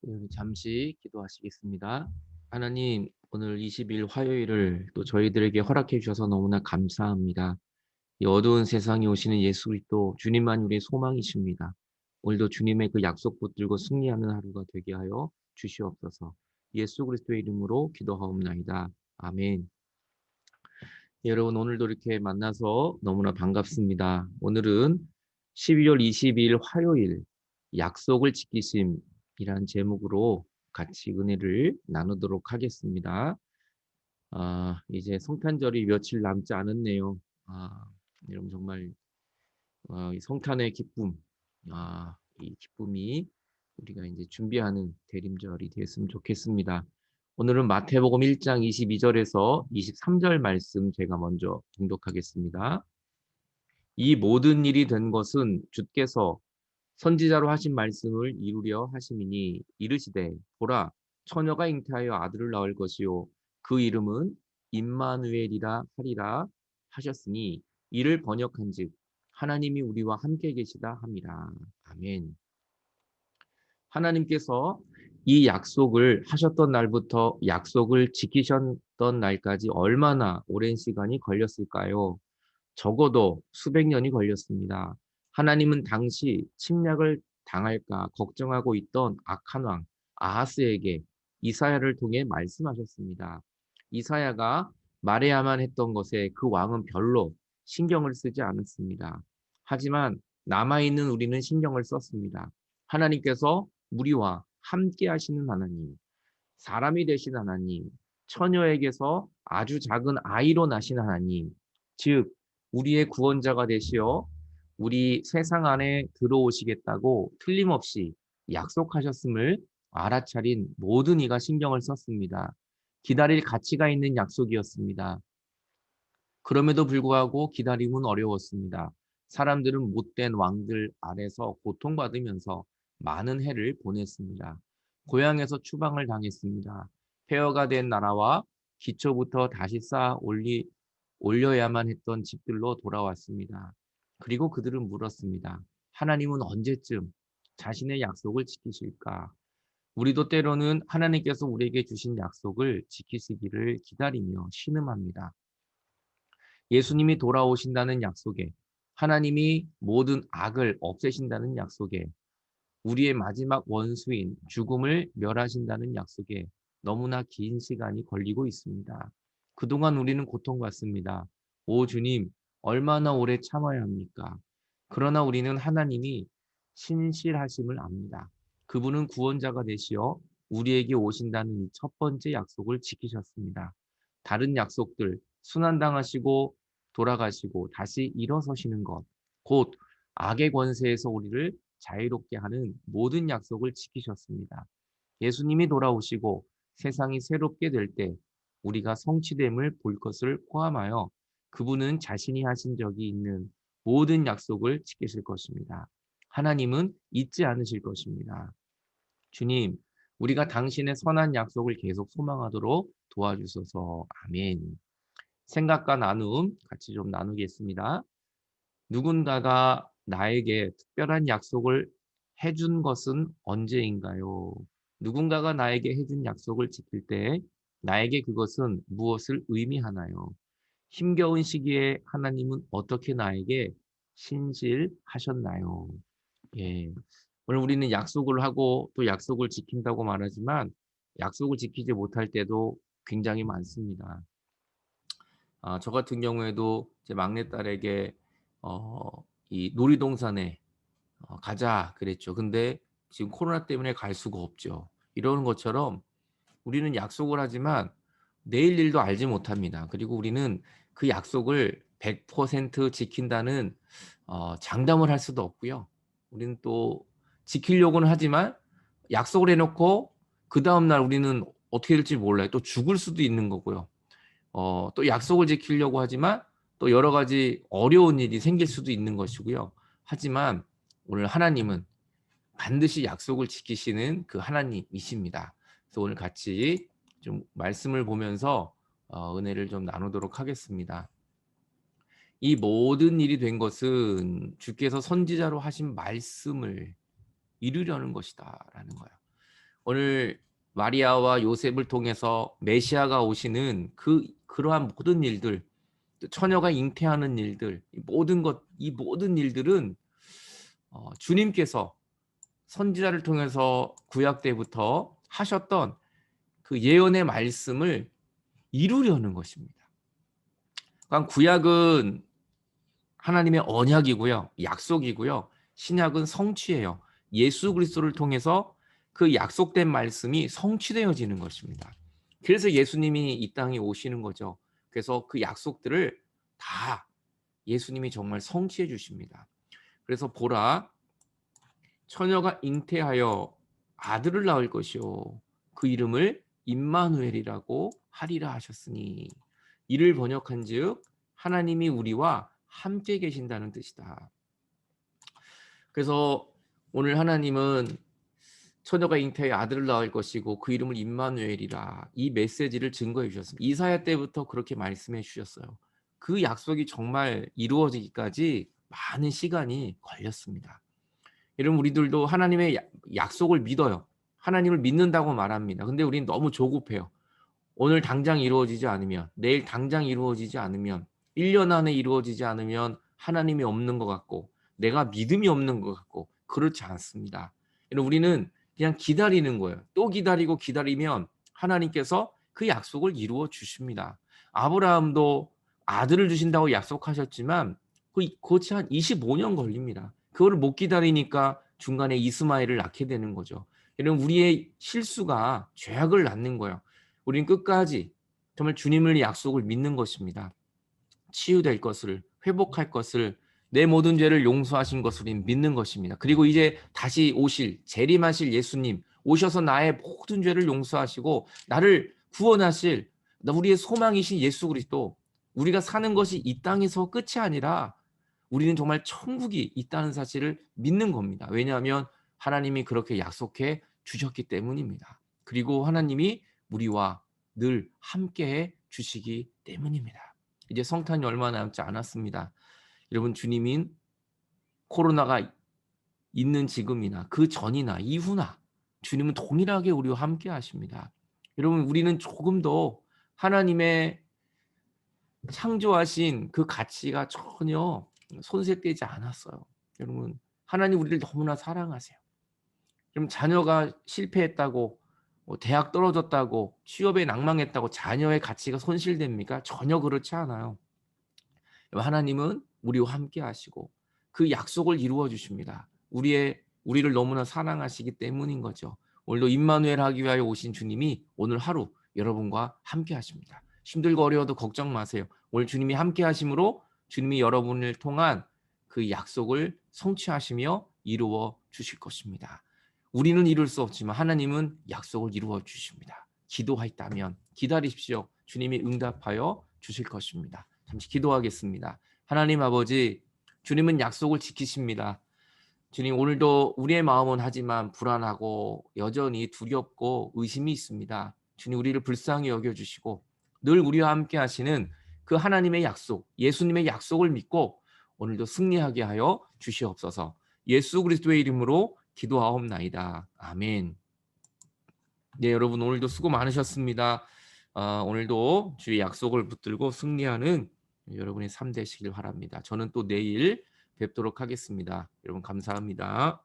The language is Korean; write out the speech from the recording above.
네, 우리 잠시 기도하시겠습니다. 하나님, 오늘 20일 화요일을 또 저희들에게 허락해 주셔서 너무나 감사합니다. 이 어두운 세상에 오시는 예수 그리스도 주님만 우리의 소망이십니다. 오늘도 주님의 그 약속 붙들고 승리하는 하루가 되게 하여 주시옵소서. 예수 그리스도의 이름으로 기도하옵나이다. 아멘. 여러분, 오늘도 이렇게 만나서 너무나 반갑습니다. 오늘은 12월 22일 화요일 약속을 지키심이라는 제목으로 같이 은혜를 나누도록 하겠습니다. 이제 성탄절이 며칠 남지 않았네요. 여러분 정말 이 성탄의 기쁨, 이 기쁨이 우리가 이제 준비하는 대림절이 됐으면 좋겠습니다. 오늘은 마태복음 1장 22절에서 23절 말씀 제가 먼저 봉독하겠습니다. 이 모든 일이 된 것은 주께서 선지자로 하신 말씀을 이루려 하심이니 이르시되 보라 처녀가 잉태하여 아들을 낳을 것이요 그 이름은 임마누엘이라 하리라 하셨으니 이를 번역한즉 하나님이 우리와 함께 계시다 함이라. 아멘. 하나님께서 이 약속을 하셨던 날부터 약속을 지키셨던 날까지 얼마나 오랜 시간이 걸렸을까요? 적어도 수백 년이 걸렸습니다. 하나님은 당시 침략을 당할까 걱정하고 있던 악한 왕 아하스에게 이사야를 통해 말씀하셨습니다. 이사야가 말해야만 했던 것에 그 왕은 별로 신경을 쓰지 않았습니다. 하지만 남아있는 우리는 신경을 썼습니다. 하나님께서 우리와 함께 하시는 하나님, 사람이 되신 하나님, 처녀에게서 아주 작은 아이로 나신 하나님, 즉 우리의 구원자가 되시어 우리 세상 안에 들어오시겠다고 틀림없이 약속하셨음을 알아차린 모든 이가 신경을 썼습니다. 기다릴 가치가 있는 약속이었습니다. 그럼에도 불구하고 기다림은 어려웠습니다. 사람들은 못된 왕들 아래서 고통받으면서 많은 해를 보냈습니다. 고향에서 추방을 당했습니다. 폐허가 된 나라와 기초부터 다시 올려야만 했던 집들로 돌아왔습니다. 그리고 그들은 물었습니다. 하나님은 언제쯤 자신의 약속을 지키실까? 우리도 때로는 하나님께서 우리에게 주신 약속을 지키시기를 기다리며 신음합니다. 예수님이 돌아오신다는 약속에, 하나님이 모든 악을 없애신다는 약속에, 우리의 마지막 원수인 죽음을 멸하신다는 약속에 너무나 긴 시간이 걸리고 있습니다. 그동안 우리는 고통받습니다. 오 주님, 얼마나 오래 참아야 합니까? 그러나 우리는 하나님이 신실하심을 압니다. 그분은 구원자가 되시어 우리에게 오신다는 이 첫 번째 약속을 지키셨습니다. 다른 약속들, 순환당하시고 돌아가시고 다시 일어서시는 것, 곧 악의 권세에서 우리를 자유롭게 하는 모든 약속을 지키셨습니다. 예수님이 돌아오시고 세상이 새롭게 될 때 우리가 성취됨을 볼 것을 포함하여 그분은 자신이 하신 적이 있는 모든 약속을 지키실 것입니다. 하나님은 잊지 않으실 것입니다. 주님, 우리가 당신의 선한 약속을 계속 소망하도록 도와주소서. 아멘. 생각과 나눔 같이 좀 나누겠습니다. 누군가가 나에게 특별한 약속을 해준 것은 언제인가요? 누군가가 나에게 해준 약속을 지킬 때 나에게 그것은 무엇을 의미하나요? 힘겨운 시기에 하나님은 어떻게 나에게 신실하셨나요? 예. 오늘 우리는 약속을 하고 또 약속을 지킨다고 말하지만 약속을 지키지 못할 때도 굉장히 많습니다. 저 같은 경우에도 제 막내딸에게 이 놀이동산에 가자 그랬죠. 근데 지금 코로나 때문에 갈 수가 없죠. 이러는 것처럼 우리는 약속을 하지만 내일 일도 알지 못합니다. 그리고 우리는 그 약속을 100% 지킨다는 장담을 할 수도 없고요. 우리는 또 지키려고는 하지만 약속을 해놓고 그 다음날 우리는 어떻게 될지 몰라요. 또 죽을 수도 있는 거고요. 또 약속을 지키려고 하지만 또 여러 가지 어려운 일이 생길 수도 있는 것이고요. 하지만 오늘 하나님은 반드시 약속을 지키시는 그 하나님이십니다. 그래서 오늘 같이 좀 말씀을 보면서 은혜를 좀 나누도록 하겠습니다. 이 모든 일이 된 것은 주께서 선지자로 하신 말씀을 이루려는 것이다라는 거예요. 오늘 마리아와 요셉을 통해서 메시아가 오시는 그러한 모든 일들, 또 처녀가 잉태하는 일들, 이 모든 일들은 주님께서 선지자를 통해서 구약 때부터 하셨던 그 예언의 말씀을 이루려는 것입니다. 그러니까 구약은 하나님의 언약이고요, 약속이고요. 신약은 성취예요. 예수 그리스도를 통해서 그 약속된 말씀이 성취되어지는 것입니다. 그래서 예수님이 이 땅에 오시는 거죠. 그래서 그 약속들을 다 예수님이 정말 성취해 주십니다. 그래서 보라, 처녀가 잉태하여 아들을 낳을 것이요 그 이름을 임마누엘이라고 하리라 하셨으니, 이를 번역한즉 하나님이 우리와 함께 계신다는 뜻이다. 그래서 오늘 하나님은 처녀가 잉태하여 아들을 낳을 것이고 그 이름을 임마누엘이라, 이 메시지를 증거해 주셨습니다. 이사야 때부터 그렇게 말씀해 주셨어요. 그 약속이 정말 이루어지기까지 많은 시간이 걸렸습니다. 여러분, 우리들도 하나님의 약속을 믿어요. 하나님을 믿는다고 말합니다. 근데 우리는 너무 조급해요. 오늘 당장 이루어지지 않으면, 내일 당장 이루어지지 않으면, 1년 안에 이루어지지 않으면 하나님이 없는 것 같고 내가 믿음이 없는 것 같고, 그렇지 않습니다. 우리는 그냥 기다리는 거예요. 또 기다리고 기다리면 하나님께서 그 약속을 이루어 주십니다. 아브라함도 아들을 주신다고 약속하셨지만 그것이 한 25년 걸립니다. 그거를 못 기다리니까 중간에 이스마엘을 낳게 되는 거죠. 이런 우리의 실수가 죄악을 낳는 거예요. 우리는 끝까지 정말 주님의 약속을 믿는 것입니다. 치유될 것을, 회복할 것을, 내 모든 죄를 용서하신 것을 믿는 것입니다. 그리고 이제 다시 재림하실 예수님 오셔서 나의 모든 죄를 용서하시고 나를 구원하실 우리의 소망이신 예수 그리스도, 우리가 사는 것이 이 땅에서 끝이 아니라 우리는 정말 천국이 있다는 사실을 믿는 겁니다. 왜냐하면 하나님이 그렇게 약속해 주셨기 때문입니다. 그리고 하나님이 우리와 늘 함께해 주시기 때문입니다. 이제 성탄이 얼마 남지 않았습니다. 여러분, 주님인 코로나가 있는 지금이나 그 전이나 이후나 주님은 동일하게 우리와 함께 하십니다. 여러분, 우리는 조금 더 하나님의 창조하신 그 가치가 전혀 손색되지 않았어요. 여러분, 하나님 우리를 너무나 사랑하세요. 그럼 자녀가 실패했다고, 대학 떨어졌다고, 취업에 낭망했다고 자녀의 가치가 손실됩니까? 전혀 그렇지 않아요. 하나님은 우리와 함께 하시고 그 약속을 이루어 주십니다. 우리를 너무나 사랑하시기 때문인 거죠. 오늘도 임마누엘 하기 위하여 오신 주님이 오늘 하루 여러분과 함께 하십니다. 힘들고 어려워도 걱정 마세요. 오늘 주님이 함께 하심으로 주님이 여러분을 통한 그 약속을 성취하시며 이루어 주실 것입니다. 우리는 이룰 수 없지만 하나님은 약속을 이루어 주십니다. 기도하였다면 기다리십시오. 주님이 응답하여 주실 것입니다. 잠시 기도하겠습니다. 하나님 아버지, 주님은 약속을 지키십니다. 주님, 오늘도 우리의 마음은 하지만 불안하고 여전히 두렵고 의심이 있습니다. 주님, 우리를 불쌍히 여겨주시고 늘 우리와 함께 하시는 그 하나님의 약속, 예수님의 약속을 믿고 오늘도 승리하게 하여 주시옵소서. 예수 그리스도의 이름으로 기도하옵나이다. 아멘. 네, 여러분, 오늘도 수고 많으셨습니다. 오늘도 주의 약속을 붙들고 승리하는 여러분의 삶 되시길 바랍니다. 저는 또 내일 뵙도록 하겠습니다. 여러분, 감사합니다.